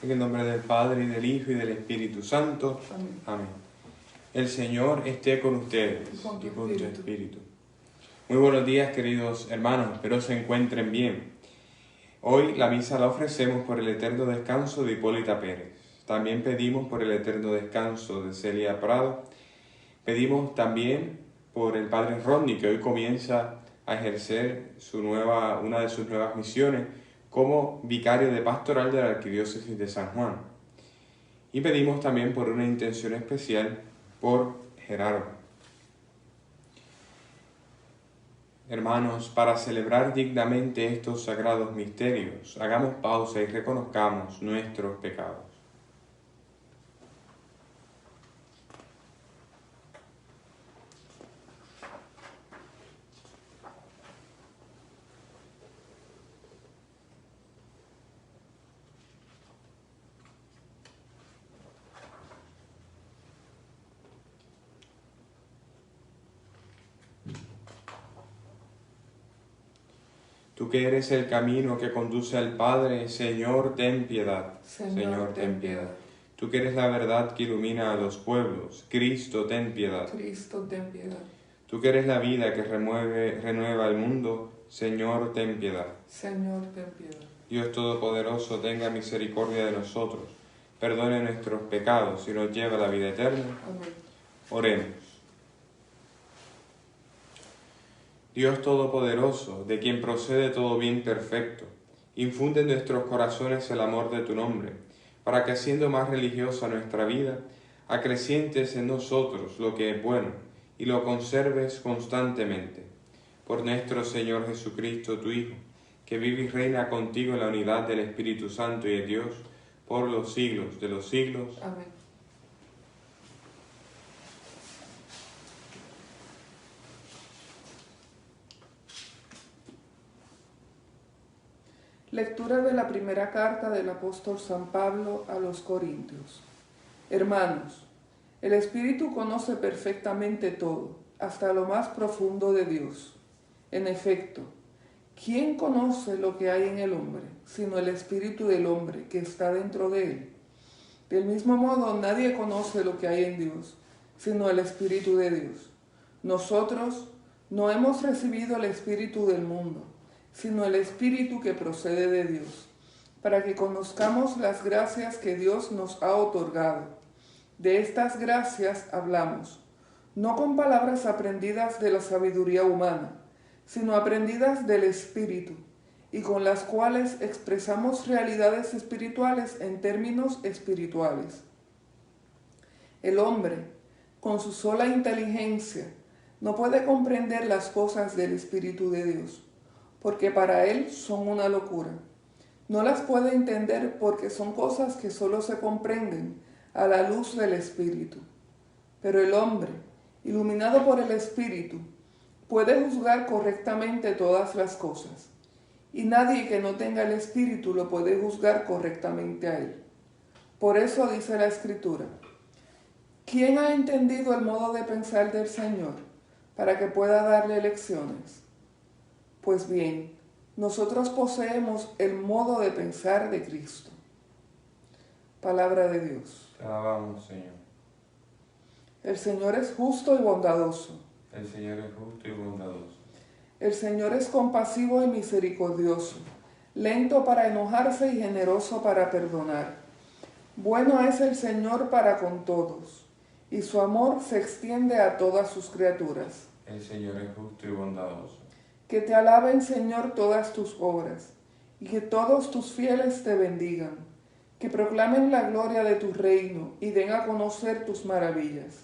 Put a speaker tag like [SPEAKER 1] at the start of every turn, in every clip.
[SPEAKER 1] En el nombre del Padre, y del Hijo, y del Espíritu Santo.
[SPEAKER 2] Amén.
[SPEAKER 1] Amén. El Señor esté con ustedes
[SPEAKER 2] Y con tu
[SPEAKER 1] tu
[SPEAKER 2] espíritu.
[SPEAKER 1] espíritu. Muy buenos días, queridos hermanos. Espero se encuentren bien. Hoy la misa la ofrecemos por el eterno descanso de Hipólita Pérez. También pedimos por el eterno descanso de Celia Prado. Pedimos también por el Padre Rodney, que hoy comienza a ejercer una de sus nuevas misiones como vicario de pastoral de la Arquidiócesis de San Juan. Y pedimos también por una intención especial por Gerardo. Hermanos, para celebrar dignamente estos sagrados misterios, hagamos pausa y reconozcamos nuestros pecados. Tú que eres el camino que conduce al Padre, Señor, ten piedad.
[SPEAKER 2] Señor, ten piedad.
[SPEAKER 1] Tú que eres la verdad que ilumina a los pueblos, Cristo, ten piedad.
[SPEAKER 2] Cristo, ten piedad.
[SPEAKER 1] Tú que eres la vida que renueva el mundo, Señor, ten piedad.
[SPEAKER 2] Señor, ten piedad.
[SPEAKER 1] Dios Todopoderoso, tenga misericordia de nosotros, perdone nuestros pecados y nos lleve a la vida eterna.
[SPEAKER 2] Amén.
[SPEAKER 1] Oremos. Dios Todopoderoso, de quien procede todo bien perfecto, infunde en nuestros corazones el amor de tu nombre, para que haciendo más religiosa nuestra vida, acrecientes en nosotros lo que es bueno y lo conserves constantemente. Por nuestro Señor Jesucristo, tu Hijo, que vive y reina contigo en la unidad del Espíritu Santo y de Dios, por los siglos de los siglos.
[SPEAKER 2] Amén. Lectura de la primera carta del apóstol San Pablo a los Corintios. Hermanos, el Espíritu conoce perfectamente todo, hasta lo más profundo de Dios. En efecto, ¿quién conoce lo que hay en el hombre, sino el Espíritu del hombre que está dentro de él? Del mismo modo, nadie conoce lo que hay en Dios, sino el Espíritu de Dios. Nosotros no hemos recibido el Espíritu del mundo, sino el Espíritu que procede de Dios, para que conozcamos las gracias que Dios nos ha otorgado. De estas gracias hablamos, no con palabras aprendidas de la sabiduría humana, sino aprendidas del Espíritu, y con las cuales expresamos realidades espirituales en términos espirituales. El hombre, con su sola inteligencia, no puede comprender las cosas del Espíritu de Dios, porque para él son una locura. No las puede entender porque son cosas que solo se comprenden a la luz del Espíritu. Pero el hombre, iluminado por el Espíritu, puede juzgar correctamente todas las cosas, y nadie que no tenga el Espíritu lo puede juzgar correctamente a él. Por eso dice la Escritura: ¿quién ha entendido el modo de pensar del Señor para que pueda darle lecciones? Pues bien, nosotros poseemos el modo de pensar de Cristo. Palabra de Dios.
[SPEAKER 1] Te alabamos, Señor.
[SPEAKER 2] El Señor es justo y bondadoso.
[SPEAKER 1] El Señor es justo y bondadoso.
[SPEAKER 2] El Señor es compasivo y misericordioso, lento para enojarse y generoso para perdonar. Bueno es el Señor para con todos, y su amor se extiende a todas sus criaturas.
[SPEAKER 1] El Señor es justo y bondadoso.
[SPEAKER 2] Que te alaben, Señor, todas tus obras, y que todos tus fieles te bendigan. Que proclamen la gloria de tu reino y den a conocer tus maravillas.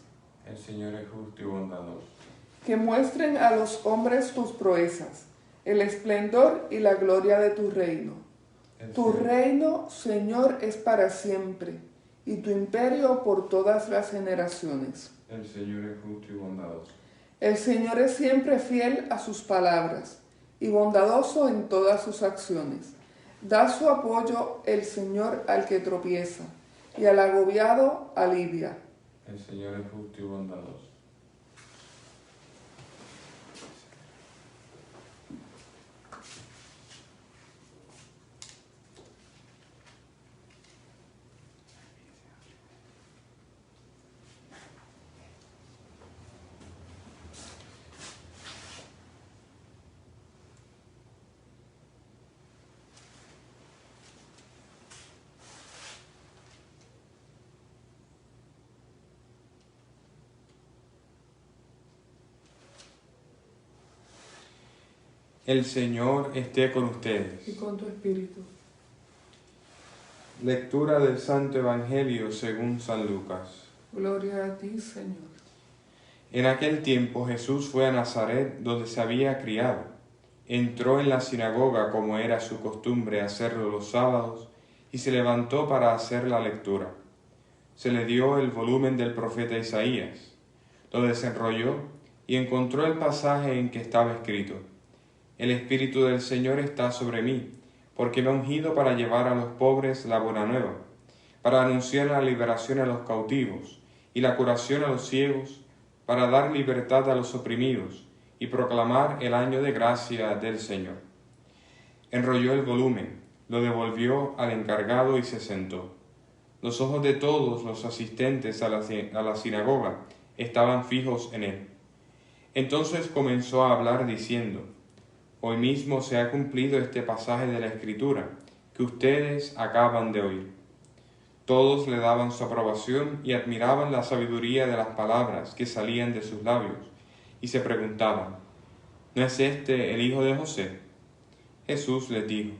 [SPEAKER 1] El Señor es justo y bondadoso.
[SPEAKER 2] Que muestren a los hombres tus proezas, el esplendor y la gloria de tu reino. Tu reino, Señor, es para siempre, y tu imperio por todas las generaciones.
[SPEAKER 1] El Señor es justo y bondadoso.
[SPEAKER 2] El Señor es siempre fiel a sus palabras y bondadoso en todas sus acciones. Da su apoyo el Señor al que tropieza, y al agobiado alivia.
[SPEAKER 1] El Señor es justo y bondadoso. El Señor esté con ustedes.
[SPEAKER 2] Y con tu espíritu.
[SPEAKER 1] Lectura del Santo Evangelio según San Lucas.
[SPEAKER 2] Gloria a ti, Señor.
[SPEAKER 1] En aquel tiempo Jesús fue a Nazaret, donde se había criado. Entró en la sinagoga, como era su costumbre hacerlo los sábados, y se levantó para hacer la lectura. Se le dio el volumen del profeta Isaías. Lo desenrolló y encontró el pasaje en que estaba escrito: El Espíritu del Señor está sobre mí, porque me ha ungido para llevar a los pobres la buena nueva, para anunciar la liberación a los cautivos y la curación a los ciegos, para dar libertad a los oprimidos y proclamar el año de gracia del Señor. Enrolló el volumen, lo devolvió al encargado y se sentó. Los ojos de todos los asistentes a la sinagoga estaban fijos en él. Entonces comenzó a hablar diciendo: Hoy mismo se ha cumplido este pasaje de la Escritura que ustedes acaban de oír. Todos le daban su aprobación y admiraban la sabiduría de las palabras que salían de sus labios, y se preguntaban: ¿no es este el hijo de José? Jesús les dijo: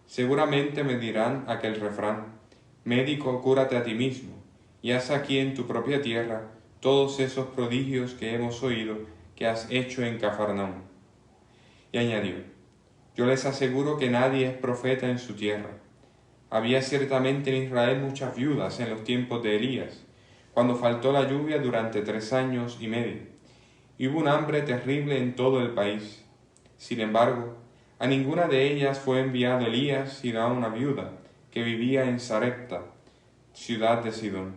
[SPEAKER 1] seguramente me dirán aquel refrán: médico, cúrate a ti mismo, y haz aquí en tu propia tierra todos esos prodigios que hemos oído que has hecho en Cafarnaúm. Y añadió: yo les aseguro que nadie es profeta en su tierra. Había ciertamente en Israel muchas viudas en los tiempos de Elías, cuando faltó la lluvia durante 3 años y medio, y hubo un hambre terrible en todo el país. Sin embargo, a ninguna de ellas fue enviado Elías, sino a una viuda que vivía en Sarepta, ciudad de Sidón.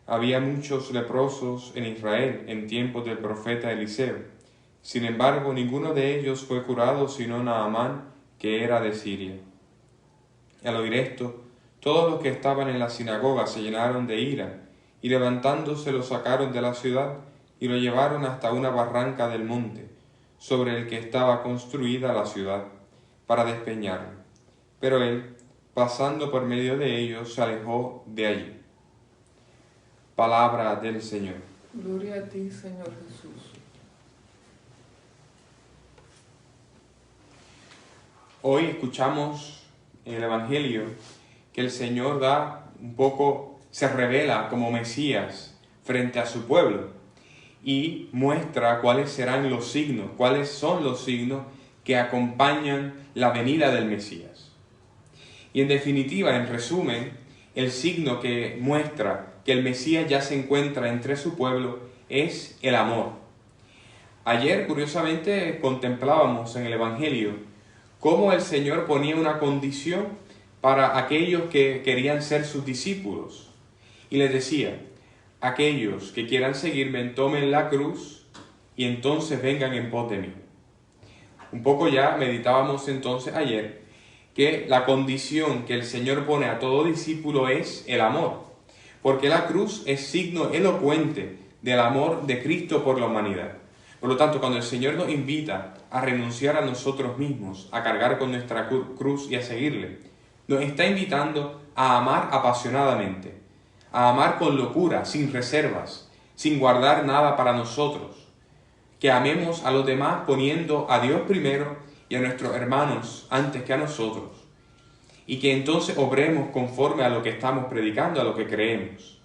[SPEAKER 1] Había muchos leprosos en Israel en tiempos del profeta Eliseo. Sin embargo, ninguno de ellos fue curado sino Naamán, que era de Siria. Al oír esto, todos los que estaban en la sinagoga se llenaron de ira, y levantándose lo sacaron de la ciudad y lo llevaron hasta una barranca del monte, sobre el que estaba construida la ciudad, para despeñarlo. Pero él, pasando por medio de ellos, se alejó de allí. Palabra del Señor.
[SPEAKER 2] Gloria a ti, Señor Jesús.
[SPEAKER 1] Hoy escuchamos en el Evangelio que el Señor se revela como Mesías frente a su pueblo y muestra cuáles serán los signos, cuáles son los signos que acompañan la venida del Mesías. Y en definitiva, en resumen, el signo que muestra que el Mesías ya se encuentra entre su pueblo es el amor. Ayer, curiosamente, contemplábamos en el Evangelio cómo el Señor ponía una condición para aquellos que querían ser sus discípulos. Y les decía: aquellos que quieran seguirme, tomen la cruz y entonces vengan en pos de mí. Un poco ya meditábamos entonces ayer que la condición que el Señor pone a todo discípulo es el amor, porque la cruz es signo elocuente del amor de Cristo por la humanidad. Por lo tanto, cuando el Señor nos invita a renunciar a nosotros mismos, a cargar con nuestra cruz y a seguirle, nos está invitando a amar apasionadamente, a amar con locura, sin reservas, sin guardar nada para nosotros, que amemos a los demás poniendo a Dios primero y a nuestros hermanos antes que a nosotros, y que entonces obremos conforme a lo que estamos predicando, a lo que creemos.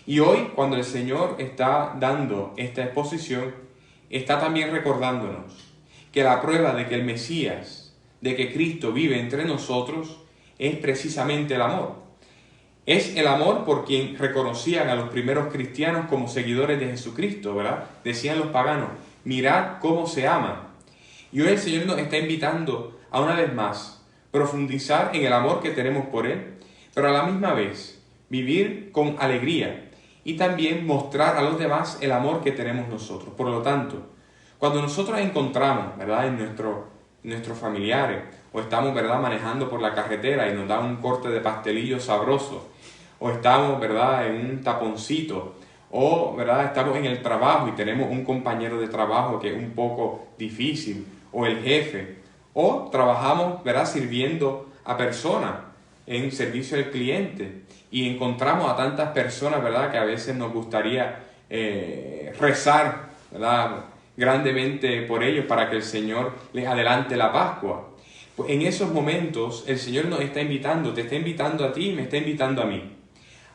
[SPEAKER 1] Y hoy, cuando el Señor está dando esta exposición, está también recordándonos que la prueba de que el Mesías, de que Cristo vive entre nosotros, es precisamente el amor. Es el amor por quien reconocían a los primeros cristianos como seguidores de Jesucristo, ¿verdad? Decían los paganos: mirad cómo se ama. Y hoy el Señor nos está invitando a una vez más profundizar en el amor que tenemos por Él, pero a la misma vez vivir con alegría y también mostrar a los demás el amor que tenemos nosotros. Por lo tanto, cuando nosotros encontramos, ¿verdad?, en nuestros familiares, o estamos, ¿verdad?, manejando por la carretera y nos da un corte de pastelillo sabroso, o estamos, ¿verdad?, en un taponcito, o, ¿verdad?, estamos en el trabajo y tenemos un compañero de trabajo que es un poco difícil, o el jefe, o trabajamos, ¿verdad?, sirviendo a personas en servicio al cliente, y encontramos a tantas personas, ¿verdad?, que a veces nos gustaría rezar, ¿verdad?, grandemente por ellos para que el Señor les adelante la Pascua. Pues en esos momentos el Señor nos está invitando, te está invitando a ti y me está invitando a mí,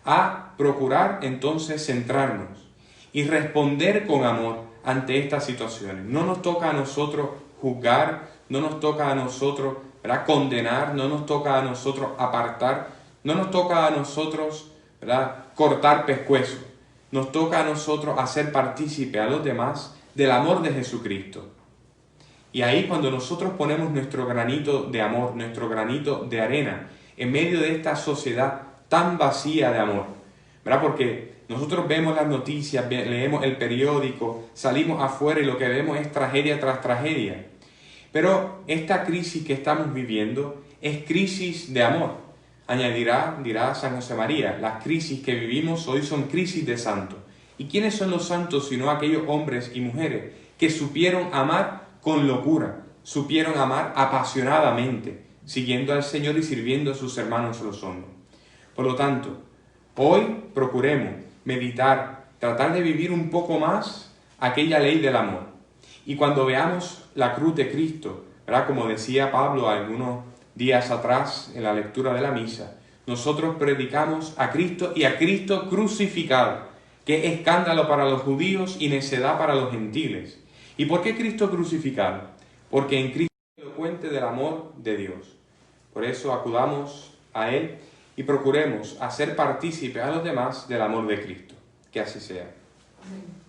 [SPEAKER 1] a procurar entonces centrarnos y responder con amor ante estas situaciones. No nos toca a nosotros juzgar, no nos toca a nosotros, ¿verdad?, condenar, no nos toca a nosotros apartar, no nos toca a nosotros, ¿verdad?, cortar pescuezo. Nos toca a nosotros hacer partícipe a los demás del amor de Jesucristo. Y ahí cuando nosotros ponemos nuestro granito de amor, nuestro granito de arena, en medio de esta sociedad tan vacía de amor, ¿verdad? Porque nosotros vemos las noticias, leemos el periódico, salimos afuera y lo que vemos es tragedia tras tragedia. Pero esta crisis que estamos viviendo es crisis de amor. Dirá San José María, las crisis que vivimos hoy son crisis de santos. ¿Y quiénes son los santos sino aquellos hombres y mujeres que supieron amar con locura, supieron amar apasionadamente, siguiendo al Señor y sirviendo a sus hermanos los hombres? Por lo tanto, hoy procuremos meditar, tratar de vivir un poco más aquella ley del amor. Y cuando veamos la cruz de Cristo, ¿verdad?, como decía Pablo algunos días atrás en la lectura de la misa, nosotros predicamos a Cristo y a Cristo crucificado, que es escándalo para los judíos y necedad para los gentiles. ¿Y por qué Cristo crucificado? Porque en Cristo es elocuente del amor de Dios. Por eso acudamos a Él y procuremos hacer partícipe a los demás del amor de Cristo. Que así sea. Amén.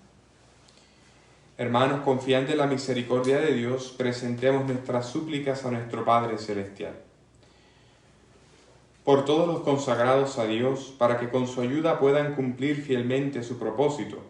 [SPEAKER 1] Hermanos, confiantes en la misericordia de Dios, presentemos nuestras súplicas a nuestro Padre Celestial. Por todos los consagrados a Dios, para que con su ayuda puedan cumplir fielmente su propósito,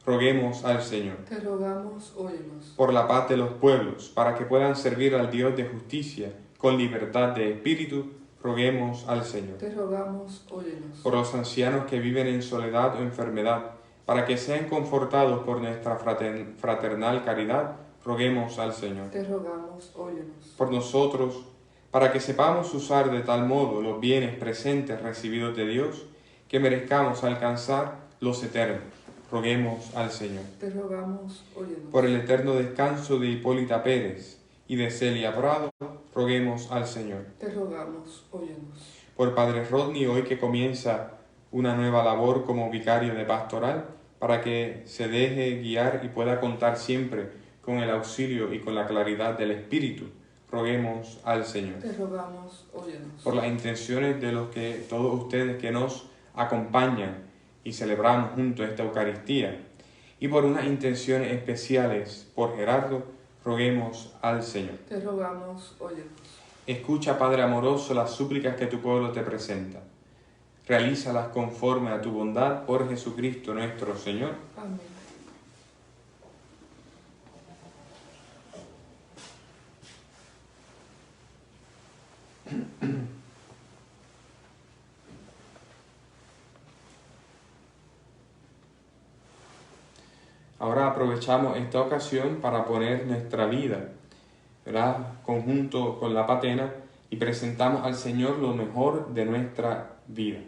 [SPEAKER 1] roguemos al Señor.
[SPEAKER 2] Te rogamos, óyenos.
[SPEAKER 1] Por la paz de los pueblos, para que puedan servir al Dios de justicia con libertad de espíritu, roguemos al Señor.
[SPEAKER 2] Te rogamos, óyenos.
[SPEAKER 1] Por los ancianos que viven en soledad o enfermedad, para que sean confortados por nuestra fraternal caridad, roguemos al Señor.
[SPEAKER 2] Te rogamos, óyenos.
[SPEAKER 1] Por nosotros, para que sepamos usar de tal modo los bienes presentes recibidos de Dios, que merezcamos alcanzar los eternos, roguemos al Señor.
[SPEAKER 2] Te rogamos, óyenos.
[SPEAKER 1] Por el eterno descanso de Hipólita Pérez y de Celia Prado, roguemos al Señor.
[SPEAKER 2] Te rogamos, óyenos.
[SPEAKER 1] Por Padre Rodney, hoy que comienza una nueva labor como vicario de pastoral, para que se deje guiar y pueda contar siempre con el auxilio y con la claridad del Espíritu, roguemos al Señor.
[SPEAKER 2] Te rogamos, óyenos.
[SPEAKER 1] Por las intenciones de todos ustedes que nos acompañan y celebramos juntos esta Eucaristía, y por unas intenciones especiales por Gerardo, roguemos al Señor.
[SPEAKER 2] Te rogamos, óyenos.
[SPEAKER 1] Escucha, Padre amoroso, las súplicas que tu pueblo te presenta. Realízalas conforme a tu bondad por Jesucristo nuestro Señor.
[SPEAKER 2] Amén.
[SPEAKER 1] Ahora aprovechamos esta ocasión para poner nuestra vida, ¿verdad?, conjunto con la patena, y presentamos al Señor lo mejor de nuestra vida.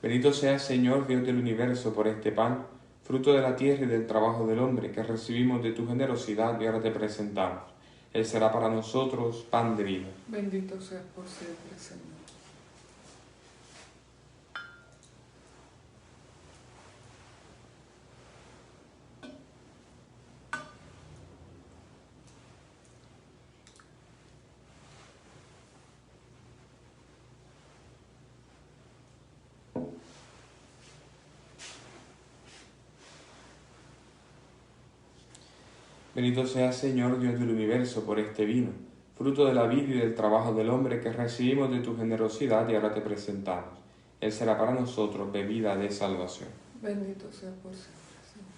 [SPEAKER 1] Bendito sea, Señor, Dios del universo, por este pan, fruto de la tierra y del trabajo del hombre, que recibimos de tu generosidad y ahora te presentamos. Él será para nosotros pan de vida.
[SPEAKER 2] Bendito seas por siempre, Señor.
[SPEAKER 1] Bendito sea, Señor, Dios del universo, por este vino, fruto de la vida y del trabajo del hombre, que recibimos de tu generosidad y ahora te presentamos. Él será para nosotros bebida de salvación.
[SPEAKER 2] Bendito sea por siempre, Señor.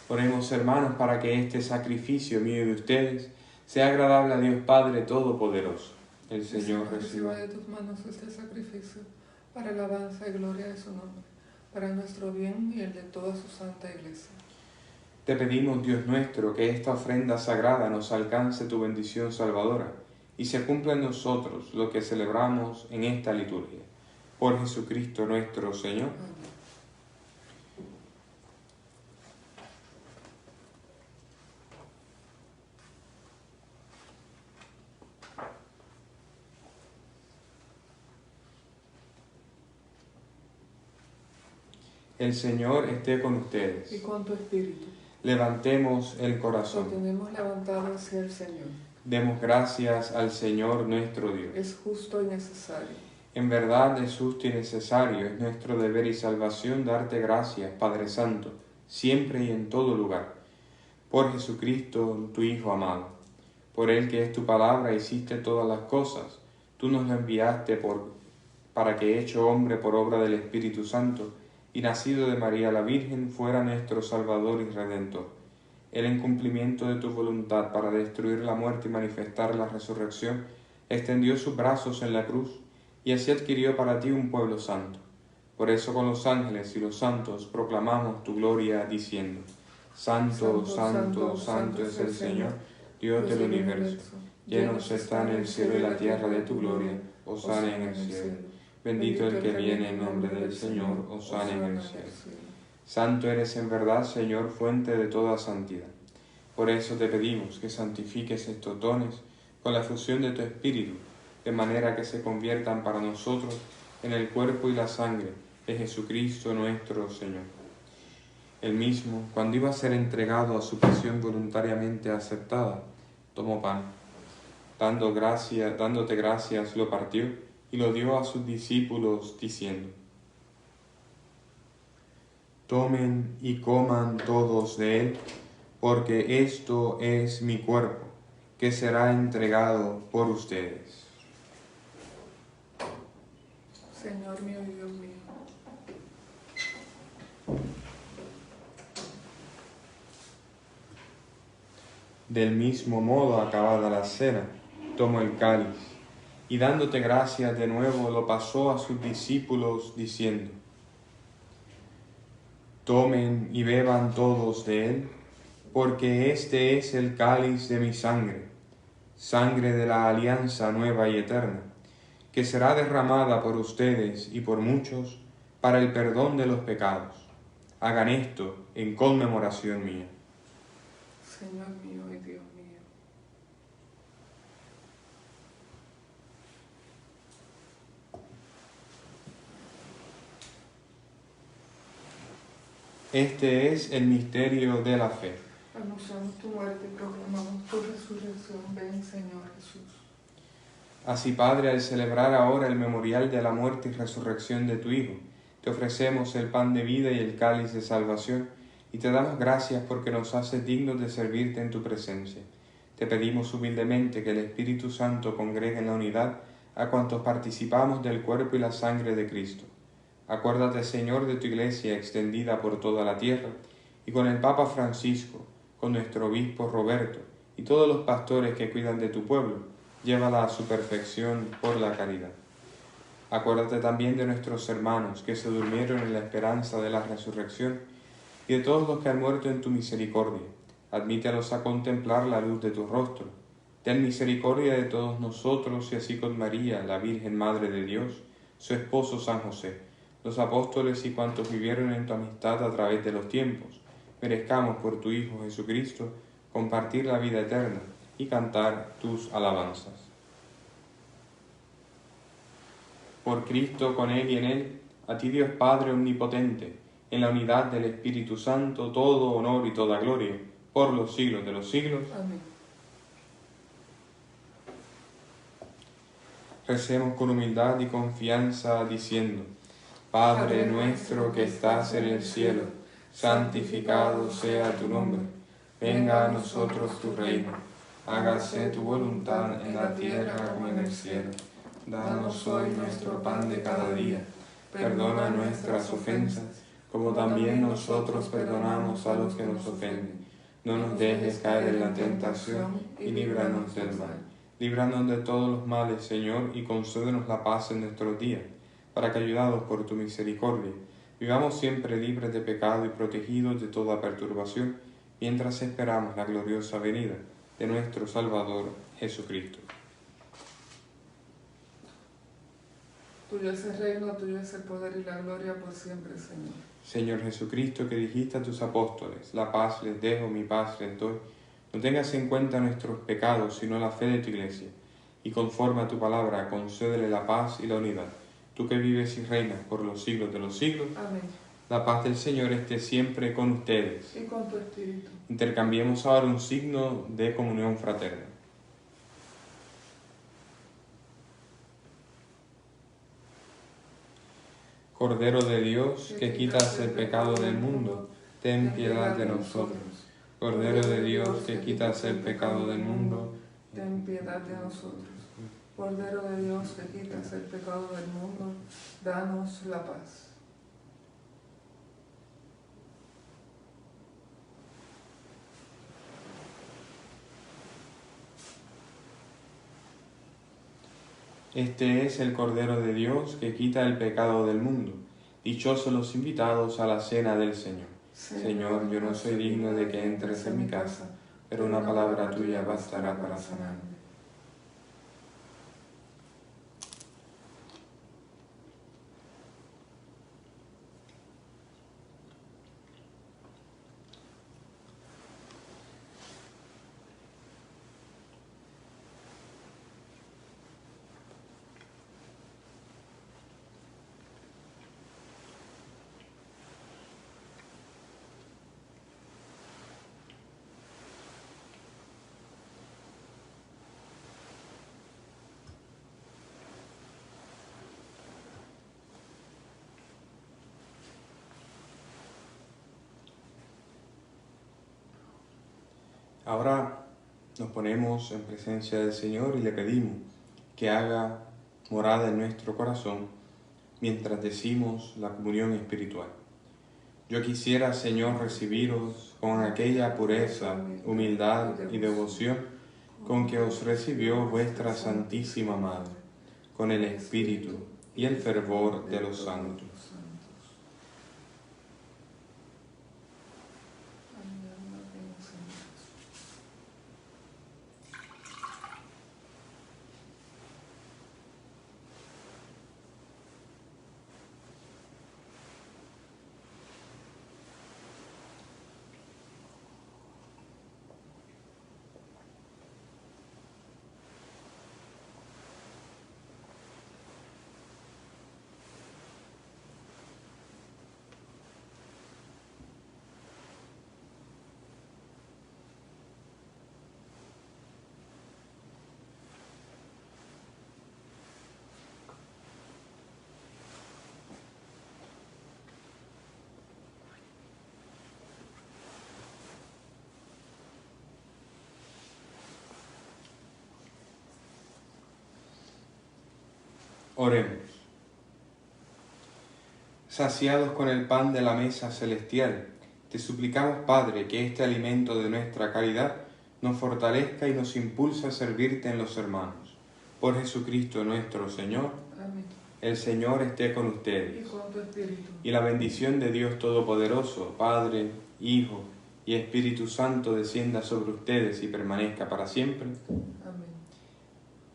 [SPEAKER 1] Oremos, hermanos, para que este sacrificio mío y de ustedes sea agradable a Dios Padre Todopoderoso. El Señor reciba
[SPEAKER 2] de tus manos este sacrificio para alabanza y gloria de su nombre, para nuestro bien y el de toda su santa Iglesia.
[SPEAKER 1] Te pedimos, Dios nuestro, que esta ofrenda sagrada nos alcance tu bendición salvadora y se cumpla en nosotros lo que celebramos en esta liturgia. Por Jesucristo nuestro Señor.
[SPEAKER 2] Amén.
[SPEAKER 1] El Señor esté con ustedes.
[SPEAKER 2] Y con tu espíritu.
[SPEAKER 1] Levantemos el
[SPEAKER 2] Lo
[SPEAKER 1] corazón.
[SPEAKER 2] tenemos levantado hacia el Señor.
[SPEAKER 1] Demos gracias al Señor nuestro Dios.
[SPEAKER 2] Es justo y necesario.
[SPEAKER 1] En verdad es justo y necesario, es nuestro deber y salvación darte gracias, Padre Santo, siempre y en todo lugar. Por Jesucristo, tu Hijo amado. Por Él que es tu palabra, hiciste todas las cosas. Tú nos lo enviaste para que, hecho hombre por obra del Espíritu Santo, y nacido de María la Virgen, fuera nuestro Salvador y Redentor. Él, en cumplimiento de tu voluntad para destruir la muerte y manifestar la resurrección, extendió sus brazos en la cruz, y así adquirió para ti un pueblo santo. Por eso con los ángeles y los santos proclamamos tu gloria, diciendo: Santo, santo, santo es el Señor, Dios del universo. Llenos están el cielo y la tierra de tu gloria. Hosana en el cielo. Bendito el que viene en nombre del Señor, hosana en el cielo. Santo eres en verdad, Señor, fuente de toda santidad. Por eso te pedimos que santifiques estos dones con la fusión de tu Espíritu, de manera que se conviertan para nosotros en el cuerpo y la sangre de Jesucristo nuestro Señor. Él mismo, cuando iba a ser entregado a su pasión voluntariamente aceptada, tomó pan, dándote gracias, lo partió y lo dio a sus discípulos, diciendo: Tomen y coman todos de él, porque esto es mi cuerpo, que será entregado por ustedes.
[SPEAKER 2] Señor mío y Dios mío.
[SPEAKER 1] Del mismo modo, acabada la cena, tomó el cáliz, y dándote gracias de nuevo, lo pasó a sus discípulos, diciendo: Tomen y beban todos de él, porque este es el cáliz de mi sangre, sangre de la alianza nueva y eterna, que será derramada por ustedes y por muchos para el perdón de los pecados. Hagan esto en conmemoración mía.
[SPEAKER 2] Señor mío y Dios mío.
[SPEAKER 1] Este es el misterio de la fe.
[SPEAKER 2] Anunciamos tu muerte y proclamamos tu resurrección. Ven, Señor Jesús.
[SPEAKER 1] Así, Padre, al celebrar ahora el memorial de la muerte y resurrección de tu Hijo, te ofrecemos el pan de vida y el cáliz de salvación, y te damos gracias porque nos haces dignos de servirte en tu presencia. Te pedimos humildemente que el Espíritu Santo congregue en la unidad a cuantos participamos del cuerpo y la sangre de Cristo. Acuérdate, Señor, de tu Iglesia extendida por toda la tierra, y con el Papa Francisco, con nuestro obispo Roberto, y todos los pastores que cuidan de tu pueblo, llévala a su perfección por la caridad. Acuérdate también de nuestros hermanos que se durmieron en la esperanza de la resurrección, y de todos los que han muerto en tu misericordia. Admítelos a contemplar la luz de tu rostro. Ten misericordia de todos nosotros, y así con María, la Virgen Madre de Dios, su esposo San José, los apóstoles y cuantos vivieron en tu amistad a través de los tiempos, merezcamos por tu Hijo Jesucristo compartir la vida eterna y cantar tus alabanzas. Por Cristo, con Él y en Él, a ti Dios Padre Omnipotente, en la unidad del Espíritu Santo, todo honor y toda gloria, por los siglos de los siglos.
[SPEAKER 2] Amén.
[SPEAKER 1] Recemos con humildad y confianza, diciendo: Padre nuestro que estás en el cielo, santificado sea tu nombre. Venga a nosotros tu reino. Hágase tu voluntad en la tierra como en el cielo. Danos hoy nuestro pan de cada día. Perdona nuestras ofensas, como también nosotros perdonamos a los que nos ofenden. No nos dejes caer en la tentación y líbranos del mal. Líbranos de todos los males, Señor, y concédenos la paz en nuestros días, para que, ayudados por tu misericordia, Vivamos siempre libres de pecado y protegidos de toda perturbación, mientras esperamos la gloriosa venida de nuestro Salvador Jesucristo.
[SPEAKER 2] Tuyo es el reino, tuyo es el poder y la gloria por siempre, Señor.
[SPEAKER 1] Señor Jesucristo, que dijiste a tus apóstoles, la paz les dejo, mi paz les doy, no tengas en cuenta nuestros pecados, sino la fe de tu Iglesia, y conforme a tu palabra, concédele la paz y la unidad. Tú que vives y reinas por los siglos de los siglos.
[SPEAKER 2] Amén.
[SPEAKER 1] La paz del Señor esté siempre con ustedes.
[SPEAKER 2] Y con tu espíritu.
[SPEAKER 1] Intercambiemos ahora un signo de comunión fraterna. Cordero de Dios, que quitas el pecado del mundo, ten piedad de nosotros. Cordero de Dios, que quitas el pecado del mundo,
[SPEAKER 2] ten piedad de nosotros. Cordero de Dios, que quitas el pecado del mundo, danos la paz.
[SPEAKER 1] Este es el Cordero de Dios que quita el pecado del mundo. Dichosos los invitados a la cena del Señor. Señor, yo no soy digno de que entres en mi casa, pero una palabra tuya bastará para sanarme. Ahora nos ponemos en presencia del Señor y le pedimos que haga morada en nuestro corazón mientras decimos la comunión espiritual. Yo quisiera, Señor, recibiros con aquella pureza, humildad y devoción con que os recibió vuestra Santísima Madre, con el Espíritu y el fervor de los santos. Oremos. Saciados con el pan de la mesa celestial, te suplicamos, Padre, que este alimento de nuestra caridad nos fortalezca y nos impulse a servirte en los hermanos. Por Jesucristo nuestro Señor.
[SPEAKER 2] Amén.
[SPEAKER 1] El Señor esté con ustedes.
[SPEAKER 2] Y con tu espíritu.
[SPEAKER 1] Y la bendición de Dios Todopoderoso, Padre, Hijo y Espíritu Santo descienda sobre ustedes y permanezca para siempre.
[SPEAKER 2] Amén.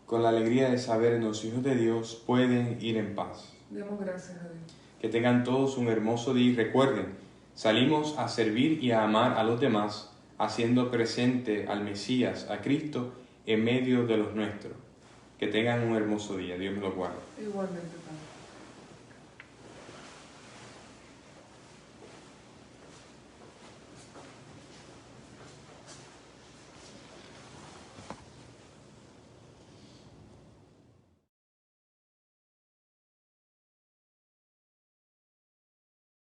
[SPEAKER 1] Con la alegría de sabernos hijos de Dios, pueden ir en paz.
[SPEAKER 2] Demos gracias a Dios.
[SPEAKER 1] Que tengan todos un hermoso día y recuerden, salimos a servir y a amar a los demás, haciendo presente al Mesías, a Cristo, en medio de los nuestros. Que tengan un hermoso día. Dios me lo guarde.
[SPEAKER 2] Igualmente, Padre.